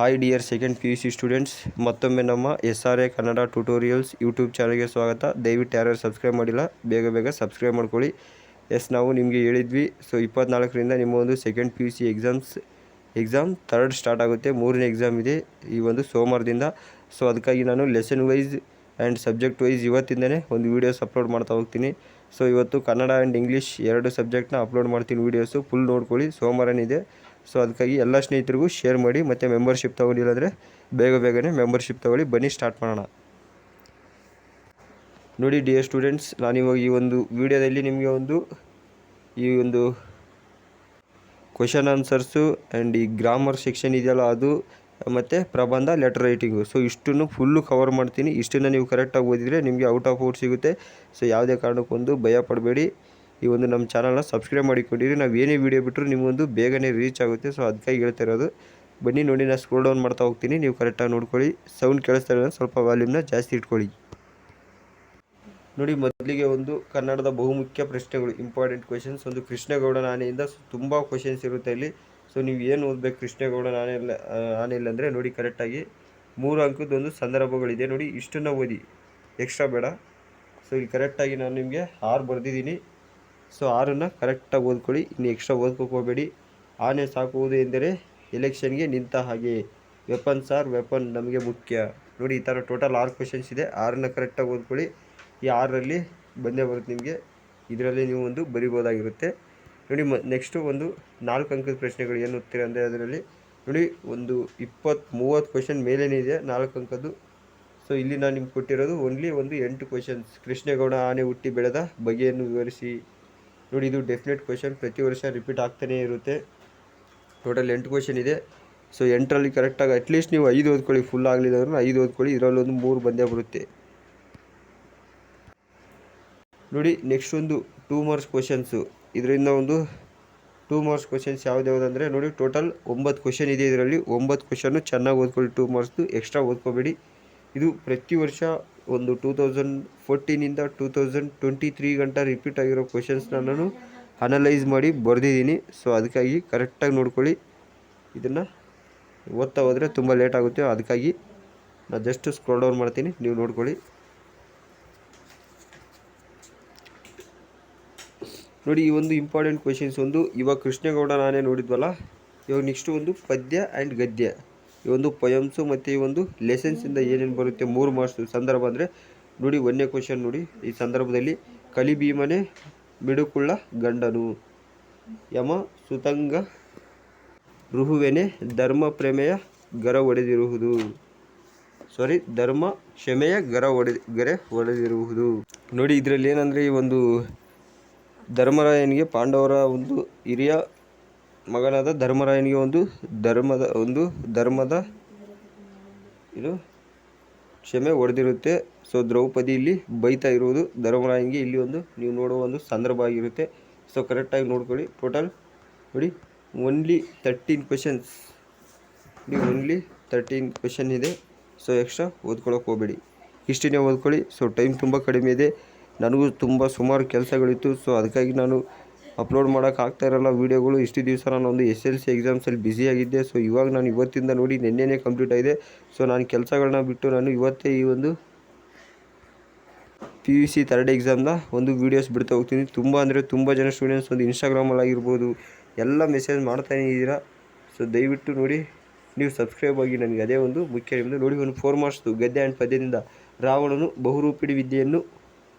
Hi dear second P U C students, ಮತ್ತೊಮ್ಮೆ ನಮ್ಮ SRA Kannada tutorials YouTube ಚಾನಲ್ಗೆ ಸ್ವಾಗತ. ದಯವಿಟ್ಟು ಯಾರು ಸಬ್ಸ್ಕ್ರೈಬ್ ಮಾಡಿಲ್ಲ ಬೇಗ ಸಬ್ಸ್ಕ್ರೈಬ್ ಮಾಡ್ಕೊಳ್ಳಿ. ನಾವು ನಿಮಗೆ ಹೇಳಿದ್ವಿ, ಸೊ 24ರಿಂದ ನಿಮ್ಮ ಒಂದು second P U C exam third start ಆಗುತ್ತೆ. ಮೂರನೇ ಎಕ್ಸಾಮ್ ಇದೆ ಈ ಒಂದು ಸೋಮವಾರದಿಂದ. ಸೊ ಅದಕ್ಕಾಗಿ ನಾನು lesson wise and subject wise ಇವತ್ತಿಂದನೇ ಒಂದು ವೀಡಿಯೋಸ್ ಅಪ್ಲೋಡ್ ಮಾಡ್ತಾ ಹೋಗ್ತೀನಿ. ಸೊ ಇವತ್ತು ಕನ್ನಡ ಆ್ಯಂಡ್ ಇಂಗ್ಲೀಷ್ ಎರಡು ಸಬ್ಜೆಕ್ಟ್ನ ಅಪ್ಲೋಡ್ ಮಾಡ್ತೀನಿ. ವೀಡಿಯೋಸು ಫುಲ್ ನೋಡ್ಕೊಳ್ಳಿ, ಸೋಮವಾರನಿದೆ. ಸೊ ಅದಕ್ಕಾಗಿ ಎಲ್ಲ ಸ್ನೇಹಿತರಿಗೂ ಶೇರ್ ಮಾಡಿ, ಮತ್ತು ಮೆಂಬರ್ಶಿಪ್ ತೊಗೊಂಡಿಲ್ಲ ಅಂದರೆ ಬೇಗನೆ ಮೆಂಬರ್ಶಿಪ್ ತೊಗೊಳ್ಳಿ. ಬನ್ನಿ ಸ್ಟಾರ್ಟ್ ಮಾಡೋಣ. ನೋಡಿ ಡಿಯರ್ ಸ್ಟೂಡೆಂಟ್ಸ್, ನಾನಿವಾಗ ಈ ಒಂದು ವಿಡಿಯೋದಲ್ಲಿ ನಿಮಗೆ ಈ ಒಂದು ಕ್ವೆಶನ್ ಆನ್ಸರ್ಸು ಆ್ಯಂಡ್ ಈ ಗ್ರಾಮರ್ ಸೆಕ್ಷನ್ ಇದೆಯಲ್ಲ ಅದು, ಮತ್ತು ಪ್ರಬಂಧ, ಲೆಟರ್ ರೈಟಿಂಗು, ಸೊ ಇಷ್ಟನ್ನು ಫುಲ್ಲು ಕವರ್ ಮಾಡ್ತೀನಿ. ಇಷ್ಟನ್ನು ನೀವು ಕರೆಕ್ಟಾಗಿ ಓದಿದರೆ ನಿಮಗೆ ಔಟ್ ಆಫ್ ಔಟ್ ಸಿಗುತ್ತೆ. ಸೊ ಯಾವುದೇ ಕಾರಣಕ್ಕೊಂದು ಭಯ ಪಡಬೇಡಿ. ಈ ಒಂದು ನಮ್ಮ ಚಾನಲ್ನ ಸಬ್ಸ್ಕ್ರೈಬ್ ಮಾಡಿಕೊಂಡಿರಿ. ನಾವು ಏನೇ ವೀಡಿಯೋ ಬಿಟ್ಟರು ನಿಮಗೊಂದು ಬೇಗನೆ ರೀಚ್ ಆಗುತ್ತೆ. ಸೊ ಅದಕ್ಕಾಗಿ ಹೇಳ್ತಾ ಇರೋದು. ಬನ್ನಿ ನೋಡಿ, ನಾನು ಸ್ಕ್ರೋಲ್ ಡೌನ್ ಮಾಡ್ತಾ ಹೋಗ್ತೀನಿ, ನೀವು ಕರೆಕ್ಟಾಗಿ ನೋಡ್ಕೊಳ್ಳಿ. ಸೌಂಡ್ ಕೇಳಿಸ್ತಾ ಇರೋದು ಸ್ವಲ್ಪ ವಾಲ್ಯೂಮ್ನ ಜಾಸ್ತಿ ಇಟ್ಕೊಳ್ಳಿ. ನೋಡಿ, ಮೊದಲಿಗೆ ಒಂದು ಕನ್ನಡದ ಬಹುಮುಖ್ಯ ಪ್ರಶ್ನೆಗಳು, ಇಂಪಾರ್ಟೆಂಟ್ ಕ್ವೆಶನ್ಸ್. ಒಂದು ಕೃಷ್ಣೇಗೌಡನ ಆನೆಯಿಂದ ತುಂಬ ಕ್ವೆಶನ್ಸ್ ಇರುತ್ತೆ ಇಲ್ಲಿ. ಸೊ ನೀವು ಏನು ಓದಬೇಕು ಕೃಷ್ಣೇಗೌಡನ ಆನೆ ಇಲ್ಲ ಅಂದರೆ ನೋಡಿ ಕರೆಕ್ಟಾಗಿ 3 ಅಂಕದ ಒಂದು ಸಂದರ್ಭಗಳಿದೆ. ನೋಡಿ ಇಷ್ಟನ್ನು ಓದಿ, ಎಕ್ಸ್ಟ್ರಾ ಬೇಡ. ಸೊ ಇಲ್ಲಿ ಕರೆಕ್ಟಾಗಿ ನಾನು ನಿಮಗೆ 6 ಬರೆದಿದ್ದೀನಿ. ಸೊ 6ನ್ನು ಕರೆಕ್ಟಾಗಿ ಓದ್ಕೊಳ್ಳಿ, ಇನ್ನು ಎಕ್ಸ್ಟ್ರಾ ಓದ್ಕೋಕೆ ಹೋಗಬೇಡಿ. ಆನೆ ಸಾಕುವುದು ಎಂದರೆ ಎಲೆಕ್ಷನ್ಗೆ ನಿಂತ ಹಾಗೆ, ವೆಪನ್ಸ್ ಆರ್ ವೆಪನ್ ನಮಗೆ ಮುಖ್ಯ. ನೋಡಿ ಈ ಥರ ಟೋಟಲ್ 6 ಕ್ವೆಶನ್ಸ್ ಇದೆ. 6ನ್ನು ಕರೆಕ್ಟಾಗಿ ಓದ್ಕೊಳ್ಳಿ. ಈ 6ರಲ್ಲಿ ಬಂದೇ ಬರುತ್ತೆ ನಿಮಗೆ, ಇದರಲ್ಲಿ ನೀವು ಒಂದು ಬರಿಬೋದಾಗಿರುತ್ತೆ. ನೋಡಿ ನೆಕ್ಸ್ಟು ಒಂದು 4 ಅಂಕದ ಪ್ರಶ್ನೆಗಳು ಏನು ಓದ್ತೀರ ಅಂದರೆ ಅದರಲ್ಲಿ ನೋಡಿ ಒಂದು 20-30 ಕ್ವೆಶನ್ ಮೇಲೇನೇ ಇದೆ 4 ಅಂಕದ್ದು. ಸೊ ಇಲ್ಲಿ ನಾನು ನಿಮ್ಗೆ ಕೊಟ್ಟಿರೋದು ಓನ್ಲಿ ಒಂದು 8 ಕ್ವೆಶನ್ಸ್. ಕೃಷ್ಣೇಗೌಡ ಆನೆ ಹುಟ್ಟಿ ಬೆಳೆದ ಬಗೆಯನ್ನು ವಿವರಿಸಿ. ನೋಡಿ ಇದು ಡೆಫಿನೆಟ್ ಕ್ವೆಶನ್, ಪ್ರತಿ ವರ್ಷ ರಿಪೀಟ್ ಆಗ್ತಾನೇ ಇರುತ್ತೆ. ಟೋಟಲ್ 8 ಕ್ವೆಶನ್ ಇದೆ. ಸೊ 8ರಲ್ಲಿ ಕರೆಕ್ಟಾಗಿ ಅಟ್ಲೀಸ್ಟ್ ನೀವು 5 ಓದ್ಕೊಳ್ಳಿ, ಫುಲ್ ಆಗಲಿಲ್ಲ ಅಂದ್ರೆ 5 ಓದ್ಕೊಳ್ಳಿ. ಇದರಲ್ಲೊಂದು 3 ಬಂದೇ ಬರುತ್ತೆ. ನೋಡಿ ನೆಕ್ಸ್ಟ್ ಒಂದು 2 ಮಾರ್ಕ್ಸ್ ಕ್ವೆಶನ್ಸು. ಇದರಿಂದ ಒಂದು 2 ಮಾರ್ಕ್ಸ್ ಕ್ವೆಶನ್ಸ್ ಯಾವುದ್ಯಾವುದಂದರೆ ನೋಡಿ ಟೋಟಲ್ 9 ಕ್ವೆಶನ್ ಇದೆ. ಇದರಲ್ಲಿ 9 ಕ್ವೆಶನ್ನು ಚೆನ್ನಾಗಿ ಓದ್ಕೊಳ್ಳಿ. 2 ಮಾರ್ಕ್ಸ್ದು ಎಕ್ಸ್ಟ್ರಾ ಓದ್ಕೋಬೇಡಿ. ಇದು ಪ್ರತಿ ವರ್ಷ ಒಂದು 2014ಇಂದ 2023 ಗಂಟ ರಿಪೀಟ್ ಆಗಿರೋ ಕ್ವೆಶನ್ಸ್ನ ನಾನು ಅನಲೈಸ್ ಮಾಡಿ ಬರೆದಿದ್ದೀನಿ. ಸೊ ಅದಕ್ಕಾಗಿ ಕರೆಕ್ಟಾಗಿ ನೋಡ್ಕೊಳ್ಳಿ. ಇದನ್ನು ಓದ್ತಾ ಹೋದರೆ ತುಂಬ ಲೇಟ್ ಆಗುತ್ತೆ. ಅದಕ್ಕಾಗಿ ನಾನು ಜಸ್ಟ್ ಸ್ಕ್ರೋಲ್ ಡೌನ್ ಮಾಡ್ತೀನಿ, ನೀವು ನೋಡ್ಕೊಳ್ಳಿ. ನೋಡಿ ಈ ಒಂದು ಇಂಪಾರ್ಟೆಂಟ್ ಕ್ವೆಶನ್ಸ್ ಒಂದು, ಇವಾಗ ಕೃಷ್ಣೇಗೌಡ ನಾನೇ ನೋಡಿದ್ವಲ್ಲ, ಇವಾಗ ನೆಕ್ಸ್ಟ್ ಒಂದು ಪದ್ಯ ಆ್ಯಂಡ್ ಗದ್ಯ, ಈ ಒಂದು ಪೊಯಮ್ಸು ಮತ್ತು ಈ ಒಂದು ಲೆಸನ್ಸಿಂದ ಏನೇನು ಬರುತ್ತೆ 3 ಮಾರ್ಕ್ಸ್ ಸಂದರ್ಭ ಅಂದರೆ ನೋಡಿ 1ನೇ ಕ್ವೆಶನ್ ನೋಡಿ. ಈ ಸಂದರ್ಭದಲ್ಲಿ ಕಲಿಭೀಮನೆ ಮಿಡುಕುಳ್ಳ ಗಂಡನು, ಯಮ ಸುತಂಗ ರುಹುವೆನೆ ಧರ್ಮ ಕ್ಷಮೆಯ ಗರ ಒಡೆದಿರುವುದು. ನೋಡಿ ಇದರಲ್ಲಿ ಏನಂದರೆ ಈ ಒಂದು ಧರ್ಮರಾಯನಿಗೆ, ಪಾಂಡವರ ಒಂದು ಹಿರಿಯ ಮಗನಾದ ಧರ್ಮರಾಯನಿಗೆ ಒಂದು ಧರ್ಮದ ಇದು ಕ್ಷಮೆ ಹೊಡೆದಿರುತ್ತೆ. ಸೊ ದ್ರೌಪದಿ ಇಲ್ಲಿ ಬೈತಾ ಇರುವುದು ಧರ್ಮರಾಯನಿಗೆ, ಇಲ್ಲಿ ಒಂದು ನೀವು ನೋಡುವ ಒಂದು ಸಂದರ್ಭ ಆಗಿರುತ್ತೆ. ಸೊ ಕರೆಕ್ಟಾಗಿ ನೋಡ್ಕೊಳ್ಳಿ. ಟೋಟಲ್ ನೋಡಿ ಓನ್ಲಿ 13 ಕ್ವೆಶನ್ಸ್, ಓನ್ಲಿ 13 ಕ್ವೆಶನ್ ಇದೆ. ಸೊ ಎಕ್ಸ್ಟ್ರಾ ಓದ್ಕೊಳ್ಳೋಕೆ ಹೋಗಬೇಡಿ, ಇಷ್ಟನ್ನೇ ಓದ್ಕೊಳ್ಳಿ. ಸೊ ಟೈಮ್ ತುಂಬ ಕಡಿಮೆ ಇದೆ, ನನಗೂ ಸುಮಾರು ಕೆಲಸಗಳಿತ್ತು. ಸೊ ಅದಕ್ಕಾಗಿ ನಾನು ಅಪ್ಲೋಡ್ ಮಾಡೋಕ್ಕಾಗ್ತಾ ಇರಲ್ಲ ವೀಡಿಯೋಗಳು. ಇಷ್ಟು ದಿವಸ ನಾನು ಒಂದು SLC ಎಕ್ಸಾಮ್ಸಲ್ಲಿ ಬ್ಯುಸಿಯಾಗಿದ್ದೆ. ಸೊ ಇವಾಗ ನಾನು ಇವತ್ತಿಂದ ನೋಡಿ ನೆನ್ನೆನೇ ಕಂಪ್ಲೀಟ್ ಆಗಿದೆ. ಸೊ ನಾನು ಕೆಲಸಗಳನ್ನ ಬಿಟ್ಟು ನಾನು ಇವತ್ತೇ ಈ ಒಂದು PUC ಥರ್ಡ್ ಎಕ್ಸಾಮ್ನ ಒಂದು ವೀಡಿಯೋಸ್ ಬಿಡ್ತಾ ಹೋಗ್ತೀನಿ. ತುಂಬ ಜನ ಸ್ಟೂಡೆಂಟ್ಸ್ ಒಂದು ಇನ್ಸ್ಟಾಗ್ರಾಮಲ್ಲಿ ಆಗಿರ್ಬೋದು ಎಲ್ಲ ಮೆಸೇಜ್ ಮಾಡ್ತಾನೇ ಇದ್ದೀರಾ. ಸೊ ದಯವಿಟ್ಟು ನೋಡಿ ನೀವು ಸಬ್ಸ್ಕ್ರೈಬ್ ಆಗಿ, ನನಗೆ ಅದೇ ಒಂದು ಮುಖ್ಯ. ನಿಮ್ಮದು ನೋಡಿ ಒಂದು 4 ಮಾರ್ಕ್ಸ್ದು ಗದ್ಯ ಆ್ಯಂಡ್ ಪದ್ಯದಿಂದ ರಾವಣನು ಬಹುರೂಪಿಣಿ ವಿದ್ಯೆಯನ್ನು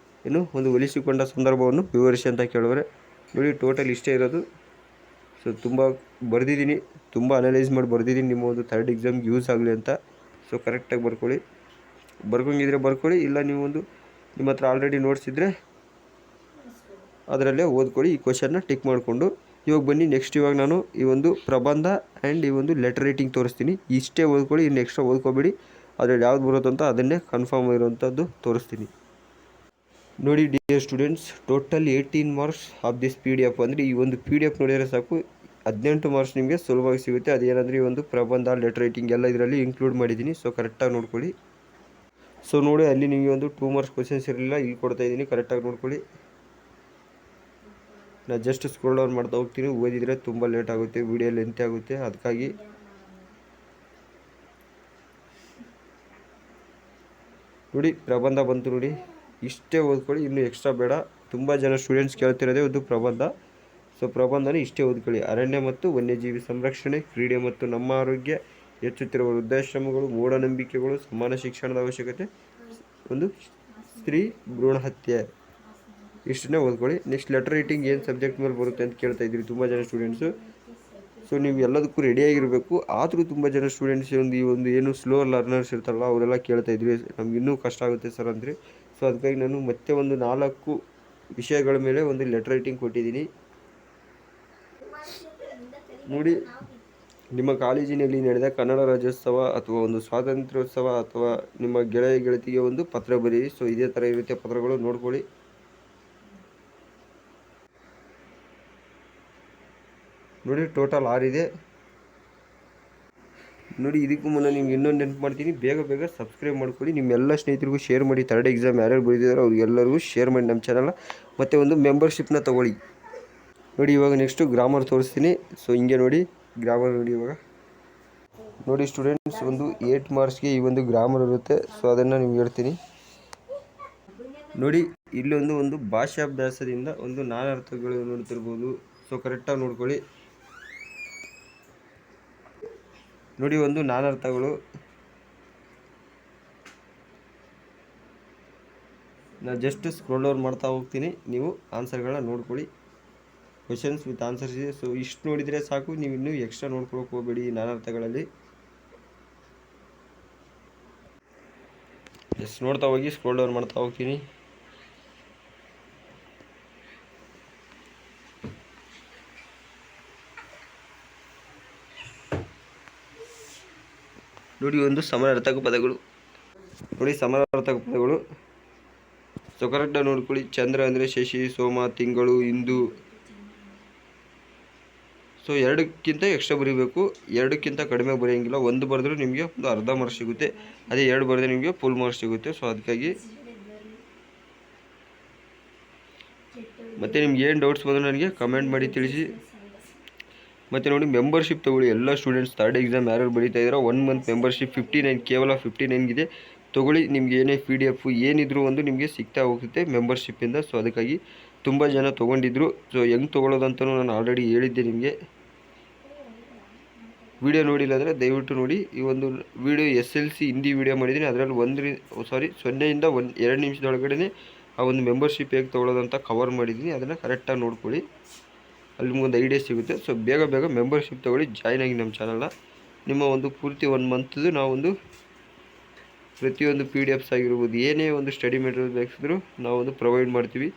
ಒಂದು ಒಲಿಸಿಕೊಂಡ ಸಂದರ್ಭವನ್ನು ವಿವರಿಸಿ ಅಂತ ಕೇಳಿದ್ರೆ ನೋಡಿ ಟೋಟಲ್ ಇಷ್ಟೇ ಇರೋದು. ಸೊ ತುಂಬ ಬರೆದಿದ್ದೀನಿ, ತುಂಬ ಅನಲೈಸ್ ಮಾಡಿ ಬರೆದಿದ್ದೀನಿ, ನಿಮ್ಮ ಒಂದು ಥರ್ಡ್ ಎಕ್ಸಾಮ್ಗೆ ಯೂಸ್ ಆಗಲಿ ಅಂತ. ಸೊ ಕರೆಕ್ಟಾಗಿ ಬರ್ಕೊಂಡಿದ್ರೆ ಬರ್ಕೊಳ್ಳಿ, ಇಲ್ಲ ನೀವು ನಿಮ್ಮ ಹತ್ರ ಆಲ್ರೆಡಿ ನೋಟ್ಸ್ ಇದ್ದರೆ ಅದರಲ್ಲೇ ಓದ್ಕೊಳ್ಳಿ. ಈ ಕ್ವೆಶನ್ನ ಟಿಕ್ ಮಾಡಿಕೊಂಡು ಇವಾಗ ಬನ್ನಿ ನೆಕ್ಸ್ಟ್. ಇವಾಗ ನಾನು ಈ ಒಂದು ಪ್ರಬಂಧ ಆ್ಯಂಡ್ ಈ ಒಂದು ಲೆಟರ್ ರೈಟಿಂಗ್ ತೋರಿಸ್ತೀನಿ. ಇಷ್ಟೇ ಓದ್ಕೊಳ್ಳಿ, ಇನ್ನು ಎಕ್ಸ್ಟ್ರಾ ಓದ್ಕೋಬೇಡಿ. ಅದರಲ್ಲಿ ಯಾವ್ದು ಬರುತ್ತಂತ ಅದನ್ನೇ ಕನ್ಫರ್ಮ್ ಇರೋವಂಥದ್ದು ತೋರಿಸ್ತೀನಿ. ನೋಡಿ dear students, total 18 marks of this PDF. ಅಂದರೆ ಈ ಒಂದು PDF ನೋಡಿದರೆ ಸಾಕು 18 ಮಾರ್ಕ್ಸ್ ನಿಮಗೆ ಸುಲಭವಾಗಿ ಸಿಗುತ್ತೆ. ಅದೇನಂದರೆ ಈ ಒಂದು ಪ್ರಬಂಧ, ಲೆಟರ್ ರೈಟಿಂಗ್ ಎಲ್ಲ ಇದರಲ್ಲಿ ಇನ್ಕ್ಲೂಡ್ ಮಾಡಿದ್ದೀನಿ. ಸೊ ಕರೆಕ್ಟಾಗಿ ನೋಡ್ಕೊಳ್ಳಿ. ಸೊ ನೋಡಿ ಅಲ್ಲಿ ನಿಮಗೆ ಒಂದು 2 ಮಾರ್ಕ್ಸ್ ಕ್ವೆಶನ್ಸ್ ಇರಲಿಲ್ಲ, ಇಲ್ಲಿ ಕೊಡ್ತಾ ಇದ್ದೀನಿ, ಕರೆಕ್ಟಾಗಿ ನೋಡ್ಕೊಳ್ಳಿ. ನಾನು ಜಸ್ಟ್ ಸ್ಕ್ರೋಲ್ ಡೌನ್ ಮಾಡ್ತಾ ಹೋಗ್ತೀನಿ. ಓದಿದರೆ ತುಂಬ ಲೇಟ್ ಆಗುತ್ತೆ, ವಿಡಿಯೋ ಲೆಂತ್ ಆಗುತ್ತೆ. ಅದಕ್ಕಾಗಿ ನೋಡಿ ಪ್ರಬಂಧ ಬಂತು ನೋಡಿ, ಇಷ್ಟೇ ಓದ್ಕೊಳ್ಳಿ, ಇನ್ನು ಎಕ್ಸ್ಟ್ರಾ ಬೇಡ. ತುಂಬ ಜನ ಸ್ಟೂಡೆಂಟ್ಸ್ ಕೇಳ್ತಿರೋದೇ ಒಂದು ಪ್ರಬಂಧ. ಸೊ ಪ್ರಬಂಧನ ಇಷ್ಟೇ ಓದ್ಕೊಳ್ಳಿ. ಅರಣ್ಯ ಮತ್ತು ವನ್ಯಜೀವಿ ಸಂರಕ್ಷಣೆ, ಕ್ರೀಡೆ ಮತ್ತು ನಮ್ಮ ಆರೋಗ್ಯ, ಹೆಚ್ಚುತ್ತಿರುವ ವೃದ್ಧಾಶ್ರಮಗಳು, ಮೂಢನಂಬಿಕೆಗಳು, ಸಮಾನ ಶಿಕ್ಷಣದ ಅವಶ್ಯಕತೆ, ಒಂದು ಸ್ತ್ರೀ ಭ್ರೂಣ ಹತ್ಯೆ, ಇಷ್ಟನ್ನೇ ಓದ್ಕೊಳ್ಳಿ. ನೆಕ್ಸ್ಟ್ ಲೆಟರ್ ರೈಟಿಂಗ್ ಏನು ಸಬ್ಜೆಕ್ಟ್ ಮೇಲೆ ಬರುತ್ತೆ ಅಂತ ಕೇಳ್ತಾ ಇದ್ದೀರಿ ತುಂಬ ಜನ ಸ್ಟೂಡೆಂಟ್ಸು. ಸೊ ನೀವು ಎಲ್ಲದಕ್ಕೂ ರೆಡಿಯಾಗಿರಬೇಕು. ಆದರೂ ತುಂಬ ಜನ ಸ್ಟೂಡೆಂಟ್ಸ್ ಈ ಒಂದು ಏನು ಸ್ಲೋ ಲರ್ನರ್ಸ್ ಇರ್ತಾರಲ್ಲ ಅವರೆಲ್ಲ ಕೇಳ್ತಾ ಇದ್ರಿ, ನಮ್ಗೆ ಇನ್ನೂ ಕಷ್ಟ ಆಗುತ್ತೆ ಸರ್ ಅಂದರೆ. ಸೊ ಅದಕ್ಕಾಗಿ ನಾನು ಮತ್ತೆ ಒಂದು 4 ವಿಷಯಗಳ ಮೇಲೆ ಒಂದು ಲೆಟರ್ ರೈಟಿಂಗ್ ಕೊಟ್ಟಿದ್ದೀನಿ ನೋಡಿ. ನಿಮ್ಮ ಕಾಲೇಜಿನಲ್ಲಿ ನಡೆದ ಕನ್ನಡ ರಾಜ್ಯೋತ್ಸವ ಅಥವಾ ಒಂದು ಸ್ವಾತಂತ್ರ್ಯೋತ್ಸವ ಅಥವಾ ನಿಮ್ಮ ಗೆಳೆಯ ಗೆಳತಿಗೆ ಒಂದು ಪತ್ರ ಬರೀರಿ. ಸೊ ಇದೇ ಥರ ಇರುತ್ತೆ ಪತ್ರಗಳು, ನೋಡ್ಕೊಳ್ಳಿ. ನೋಡಿ ಟೋಟಲ್ 6 ಇದೆ ನೋಡಿ. ಇದಕ್ಕೂ ಮುನ್ನ ನಿಮ್ಗೆ ಇನ್ನೊಂದು ನೆನಪು ಮಾಡ್ತೀನಿ, ಬೇಗ ಸಬ್ಸ್ಕ್ರೈಬ್ ಮಾಡ್ಕೊಳ್ಳಿ. ನಿಮ್ಮೆಲ್ಲ ಸ್ನೇಹಿತರಿಗೂ ಶೇರ್ ಮಾಡಿ. 3rd ಎಕ್ಸಾಮ್ ಯಾರ್ಯಾರು ಬರೆದಿದ್ದಾರೆ ಅವ್ರಿಗೆಲ್ಲರಿಗೂ ಶೇರ್ ಮಾಡಿ ನಮ್ಮ ಚಾನಲ್. ಮತ್ತು ಒಂದು ಮೆಂಬರ್ಶಿಪ್ನ ತೊಗೊಳ್ಳಿ ನೋಡಿ. ಇವಾಗ ನೆಕ್ಸ್ಟು ಗ್ರಾಮರ್ ತೋರಿಸ್ತೀನಿ. ಸೊ ಹಿಂಗೆ ನೋಡಿ ಗ್ರಾಮರ್ ನೋಡಿ. ಇವಾಗ ನೋಡಿ ಸ್ಟೂಡೆಂಟ್ಸ್, ಒಂದು 8 ಮಾರ್ಕ್ಸ್ಗೆ ಈ ಒಂದು ಗ್ರಾಮರ್ ಇರುತ್ತೆ. ಸೊ ಅದನ್ನು ನಿಮ್ಗೆ ಹೇಳ್ತೀನಿ ನೋಡಿ. ಇಲ್ಲೊಂದು ಒಂದು ಭಾಷಾಭ್ಯಾಸದಿಂದ ಒಂದು ನಾನಾರ್ಥಗಳು ನೋಡ್ತಿರ್ಬೋದು. ಸೊ ಕರೆಕ್ಟಾಗಿ ನೋಡ್ಕೊಳ್ಳಿ ನೋಡಿ. ಒಂದು ನಾನಾರ್ಥಗಳು, ನಾನು ಜಸ್ಟ್ ಸ್ಕ್ರೋಲ್ ಡೌನ್ ಮಾಡ್ತಾ ಹೋಗ್ತೀನಿ, ನೀವು ಆನ್ಸರ್ಗಳನ್ನ ನೋಡ್ಕೊಳ್ಳಿ. ಕ್ವೆಶನ್ಸ್ ವಿತ್ ಆನ್ಸರ್ಸ್ ಇದೆ. ಸೊ ಇಷ್ಟು ನೋಡಿದರೆ ಸಾಕು, ನೀವು ಇನ್ನೂ ಎಕ್ಸ್ಟ್ರಾ ನೋಡ್ಕೊಳಕ್ಕೆ ಹೋಗಬೇಡಿ ನಾನಾರ್ಥಗಳಲ್ಲಿ. ಜಸ್ಟ್ ನೋಡ್ತಾ ಹೋಗಿ, ಸ್ಕ್ರೋಲ್ ಡೌನ್ ಮಾಡ್ತಾ ಹೋಗ್ತೀನಿ. ನೋಡಿ ಒಂದು ಸಮಾನಾರ್ಥಕ ಪದಗಳು ನೋಡಿ, ಸಮಾನಾರ್ಥಕ ಪದಗಳು. ಸೊ ಕರೆಕ್ಟಾಗಿ ನೋಡ್ಕೊಳ್ಳಿ. ಚಂದ್ರ ಅಂದರೆ ಶಶಿ, ಸೋಮ, ತಿಂಗಳು, ಇಂದು. ಸೊ 2ಕ್ಕಿಂತ ಎಕ್ಸ್ಟ್ರಾ ಬರೀಬೇಕು, 2ಕ್ಕಿಂತ ಕಡಿಮೆ ಬರೆಯೋಂಗಿಲ್ಲ. 1 ಬರೆದ್ರೆ ನಿಮಗೆ ಒಂದು ಅರ್ಧ ಮಾರ್ಕ್ಸ್ ಸಿಗುತ್ತೆ, ಅದೇ 2 ಬರೆದ್ರೆ ನಿಮಗೆ ಫುಲ್ ಮಾರ್ಕ್ಸ್ ಸಿಗುತ್ತೆ. ಸೊ ಅದಕ್ಕಾಗಿ ಮತ್ತು ನಿಮ್ಗೆ ಏನು ಡೌಟ್ಸ್ ಬಂದರೆ ನನಗೆ ಕಮೆಂಟ್ ಮಾಡಿ ತಿಳಿಸಿ. ಮತ್ತು ನೋಡಿ ಮೆಂಬರ್ಶಿಪ್ ತೊಗೊಳ್ಳಿ. ಎಲ್ಲ ಸ್ಟೂಡೆಂಟ್ಸ್ 3rd ಎಕ್ಸಾಮ್ ಯಾರು ಬರೀತಾ ಇದ್ದಾರೋ 1 ಮಂತ್ ಮೆಂಬರ್ಶಿಪ್ 59, ಕೇವಲ 59 ಇದೆ. ತೊಗೊಳ್ಳಿ. ನಿಮ್ಗೆ ಏನೇ PDF ಏನಿದ್ರು ಒಂದು ನಿಮಗೆ ಸಿಗ್ತಾ ಹೋಗುತ್ತೆ ಮೆಂಬರ್ಶಿಪ್ಪಿಂದ. ಸೊ ಅದಕ್ಕಾಗಿ ತುಂಬ ಜನ ತೊಗೊಂಡಿದ್ರು. ಸೊ ಹೆಂಗೆ ತೊಗೊಳ್ಳೋದಂತಲೂ ನಾನು ಆಲ್ರೆಡಿ ಹೇಳಿದ್ದೆ ನಿಮಗೆ. ವಿಡಿಯೋ ನೋಡಿಲ್ಲ ಅಂದರೆ ದಯವಿಟ್ಟು ನೋಡಿ. ಈ ಒಂದು ವಿಡಿಯೋ SLC ಹಿಂದಿ ವಿಡಿಯೋ ಮಾಡಿದ್ದೀನಿ. ಅದರಲ್ಲಿ 0 ಇಂದ 2 ನಿಮಿಷದೊಳಗಡೆ ಆ ಒಂದು ಮೆಂಬರ್ಶಿಪ್ ಹೇಗೆ ತೊಗೊಳ್ಳೋದಂತ ಕವರ್ ಮಾಡಿದ್ದೀನಿ. ಅದನ್ನು ಕರೆಕ್ಟಾಗಿ ನೋಡ್ಕೊಳ್ಳಿ, ಅಲ್ಲಿ ನಿಮ್ಗೊಂದು ಐಡಿಯಾ ಸಿಗುತ್ತೆ. ಸೊ ಬೇಗ ಮೆಂಬರ್ಶಿಪ್ ತೊಗೊಳ್ಳಿ, ಜಾಯ್ನ್ ಆಗಿ ನಮ್ಮ ಚಾನಲ್ನ. ನಿಮ್ಮ ಒಂದು ಪೂರ್ತಿ 1 ಮಂತ್ದು ನಾವೊಂದು ಪ್ರತಿಯೊಂದು PDFs ಆಗಿರ್ಬೋದು, ಏನೇ ಒಂದು ಸ್ಟಡಿ ಮೆಟೀರಿಯಲ್ ಬೇಕಿದ್ರೂ ನಾವೊಂದು ಪ್ರೊವೈಡ್ ಮಾಡ್ತೀವಿ.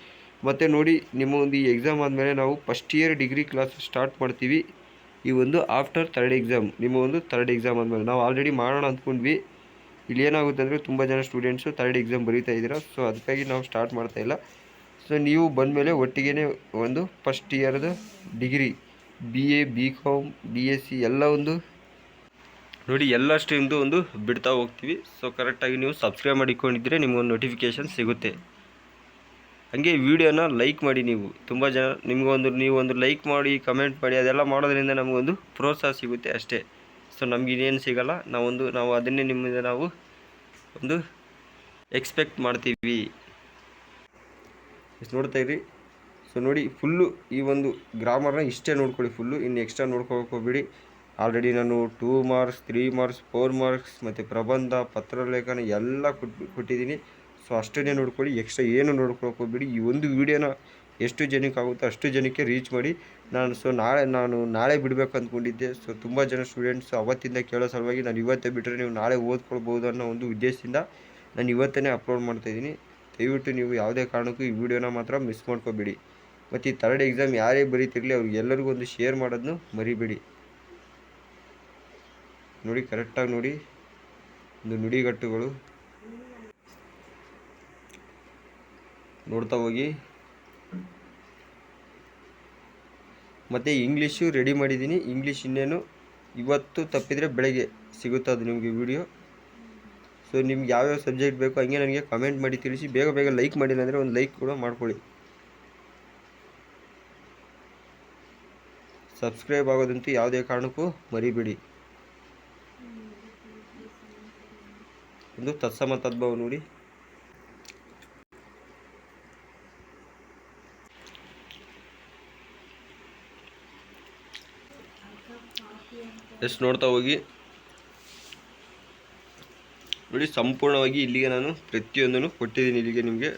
ಮತ್ತು ನೋಡಿ, ನಿಮ್ಮ ಒಂದು ಈ ಎಕ್ಸಾಮ್ ಆದಮೇಲೆ ನಾವು first year degree class start ಮಾಡ್ತೀವಿ. ಈ ಒಂದು ಆಫ್ಟರ್ 3rd ಎಕ್ಸಾಮ್, ನಿಮ್ಮ ಒಂದು 3rd ಎಕ್ಸಾಮ್ ಆದಮೇಲೆ ನಾವು ಆಲ್ರೆಡಿ ಮಾಡೋಣ ಅಂದ್ಕೊಂಡ್ವಿ. ಇಲ್ಲಿ ಏನಾಗುತ್ತೆ ಅಂದರೆ ತುಂಬ ಜನ ಸ್ಟೂಡೆಂಟ್ಸು 3rd ಎಕ್ಸಾಮ್ ಬರೀತಾ ಇದ್ದೀರಾ. ಸೊ ಅದಕ್ಕಾಗಿ ನಾವು ಸ್ಟಾರ್ಟ್ ಮಾಡ್ತಾಯಿಲ್ಲ. ಸೊ ನೀವು ಬಂದಮೇಲೆ ಒಟ್ಟಿಗೆ ಒಂದು ಫಸ್ಟ್ ಇಯರ್ದು ಡಿಗ್ರಿ BA, BCom, BSc ಎಲ್ಲ ಒಂದು ನೋಡಿ, ಎಲ್ಲ ಸ್ಟ್ರೀಮ್ದು ಒಂದು ಬಿಡ್ತಾ ಹೋಗ್ತೀವಿ. ಸೊ ಕರೆಕ್ಟಾಗಿ ನೀವು ಸಬ್ಸ್ಕ್ರೈಬ್ ಮಾಡಿಕೊಂಡಿದ್ದರೆ ನಿಮಗೊಂದು ನೋಟಿಫಿಕೇಷನ್ ಸಿಗುತ್ತೆ. ಹಾಗೆ ವಿಡಿಯೋನ ಲೈಕ್ ಮಾಡಿ. ನೀವು ತುಂಬ ಜನ ನೀವೊಂದು ಲೈಕ್ ಮಾಡಿ, ಕಮೆಂಟ್ ಮಾಡಿ, ಅದೆಲ್ಲ ಮಾಡೋದ್ರಿಂದ ನಮಗೊಂದು ಪ್ರೋತ್ಸಾಹ ಸಿಗುತ್ತೆ ಅಷ್ಟೇ. ಸೊ ನಮಗಿನ್ನೇನು ಸಿಗೋಲ್ಲ, ನಾವು ಅದನ್ನೇ ನಿಮ್ಮಿಂದ ನಾವು ಒಂದು ಎಕ್ಸ್ಪೆಕ್ಟ್ ಮಾಡ್ತೀವಿ. ನೋಡ್ತಾ ಇರಿ. ಸೊ ನೋಡಿ ಫುಲ್ಲು ಈ ಒಂದು ಗ್ರಾಮರ್ನ ಇಷ್ಟೇ ನೋಡ್ಕೊಳ್ಳಿ ಫುಲ್ಲು, ಇನ್ನು ಎಕ್ಸ್ಟ್ರಾ ನೋಡ್ಕೊಳಕ್ಕೆ ಹೋಗ್ಬೇಡಿ. ಆಲ್ರೆಡಿ ನಾನು 2 ಮಾರ್ಕ್ಸ್, 3 ಮಾರ್ಕ್ಸ್, 4 ಮಾರ್ಕ್ಸ್ ಮತ್ತು ಪ್ರಬಂಧ, ಪತ್ರಲೇಖನ ಎಲ್ಲ ಕೊಟ್ಟಿದ್ದೀನಿ. ಸೊ ಅಷ್ಟನ್ನೇ ನೋಡ್ಕೊಳ್ಳಿ, ಎಕ್ಸ್ಟ್ರಾ ಏನು ನೋಡ್ಕೊಳಕ್ಕೆ ಹೋಗ್ಬೇಡಿ. ಈ ಒಂದು ವೀಡಿಯೋನ ಎಷ್ಟು ಜನಕ್ಕೆ ಆಗುತ್ತೋ ಅಷ್ಟು ಜನಕ್ಕೆ ರೀಚ್ ಮಾಡಿ. ನಾನು ನಾಳೆ ಬಿಡಬೇಕು ಅಂದ್ಕೊಂಡಿದ್ದೆ. ಸೊ ತುಂಬ ಜನ ಸ್ಟೂಡೆಂಟ್ಸ್ ಅವತ್ತಿಂದ ಕೇಳೋ ಸಲುವಾಗಿ ನಾನು ಇವತ್ತೇ ಬಿಟ್ಟರೆ ನೀವು ನಾಳೆ ಓದ್ಕೊಳ್ಬೋದು ಅನ್ನೋ ಒಂದು ಉದ್ದೇಶದಿಂದ ನಾನು ಇವತ್ತೇ ಅಪ್ಲೋಡ್ ಮಾಡ್ತಾಯಿದ್ದೀನಿ. ದಯವಿಟ್ಟು ನೀವು ಯಾವುದೇ ಕಾರಣಕ್ಕೂ ಈ ವಿಡಿಯೋನ ಮಾತ್ರ ಮಿಸ್ ಮಾಡ್ಕೋಬೇಡಿ. ಮತ್ತು ಈ 3rd ಎಕ್ಸಾಮ್ ಯಾರೇ ಬರೀತಿರಲಿ ಅವ್ರಿಗೆಲ್ಲರಿಗೂ ಒಂದು ಶೇರ್ ಮಾಡೋದನ್ನು ಮರಿಬೇಡಿ. ನೋಡಿ ಕರೆಕ್ಟಾಗಿ ನೋಡಿ, ಒಂದು ನುಡಿಗಟ್ಟುಗಳು ನೋಡ್ತಾ ಹೋಗಿ. ಮತ್ತು ಇಂಗ್ಲೀಷು ರೆಡಿ ಮಾಡಿದ್ದೀನಿ. ಇಂಗ್ಲೀಷ್ ಇನ್ನೇನು ಇವತ್ತು ತಪ್ಪಿದರೆ ಬೆಳಗ್ಗೆ ಸಿಗುತ್ತೆ ಅದು ನಿಮಗೆ ವಿಡಿಯೋ. ಸೊ ನಿಮ್ಗೆ ಯಾವ್ಯಾವ ಸಬ್ಜೆಕ್ಟ್ ಬೇಕು ಹಂಗೆ ನನಗೆ ಕಮೆಂಟ್ ಮಾಡಿ ತಿಳಿಸಿ. ಬೇಗ ಲೈಕ್ ಮಾಡಿಲ್ಲ ಅಂದರೆ ಒಂದು ಲೈಕ್ ಕೂಡ ಮಾಡ್ಕೊಳ್ಳಿ. ಸಬ್ಸ್ಕ್ರೈಬ್ ಆಗೋದಂತೂ ಯಾವುದೇ ಕಾರಣಕ್ಕೂ ಮರಿಬೇಡಿ. ಒಂದು ತತ್ಸಮ ತದ್ಭವ ನೋಡಿ. ಎಸ್ ನೋಡ್ತಾ ಹೋಗಿ ನೋಡಿ. ಸಂಪೂರ್ಣವಾಗಿ ಇಲ್ಲಿಗೆ ನಾನು ಪ್ರತಿಯೊಂದನ್ನು ಕೊಟ್ಟಿದ್ದೀನಿ ಇಲ್ಲಿಗೆ ನಿಮಗೆ.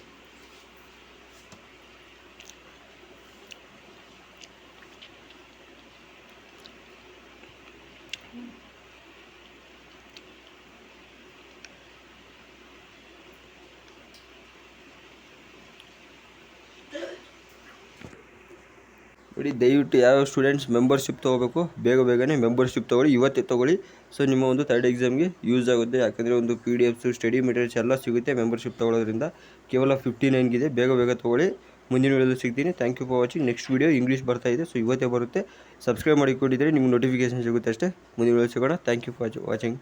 ನೋಡಿ ದಯವಿಟ್ಟು ಯಾವ ಸ್ಟೂಡೆಂಟ್ಸ್ ಮೆಂಬರ್ಶಿಪ್ ತೊಗೋಬೇಕು ಬೇಗನೆ ಮೆಂಬರ್ಶಿಪ್ ತೊಗೊಳ್ಳಿ, ಇವತ್ತೇ ತೊಗೊಳ್ಳಿ. ಸೊ ನಿಮ್ಮ ಒಂದು ಥರ್ಡ್ ಎಕ್ಸಾಮ್ಗೆ ಯೂಸ್ ಆಗುತ್ತೆ. ಯಾಕಂದರೆ ಒಂದು PDFs ಸ್ಟಡಿ ಮೆಟೀರಿಯಲ್ಸ್ ಎಲ್ಲ ಸಿಗುತ್ತೆ ಮೆಂಬರ್ಶಿಪ್ ತೊಗೊಳ್ಳೋದ್ರಿಂದ. ಕೇವಲ 59 ಇದೆ. ಬೇಗ ತೊಗೊಳ್ಳಿ. ಮುಂದಿನ ವಿಡಿಯೋದಲ್ಲಿ ಸಿಗ್ತೀನಿ. Thank you for watching. Next video English ಬರ್ತಾ ಇದೆ, ಸೊ ಇವತ್ತೇ ಬರುತ್ತೆ. ಸಬ್ಸ್ಕ್ರೈಬ್ ಮಾಡಿಕೊಂಡಿದ್ದರೆ ನಿಮ್ಗೆ ನೋಟಿಫಿಕೇಶನ್ ಸಿಗುತ್ತೆ ಅಷ್ಟೇ. ಮುಂದಿನ ವಿಡಿಯೋ ಸಿಗೋಣ. Thank you for watching.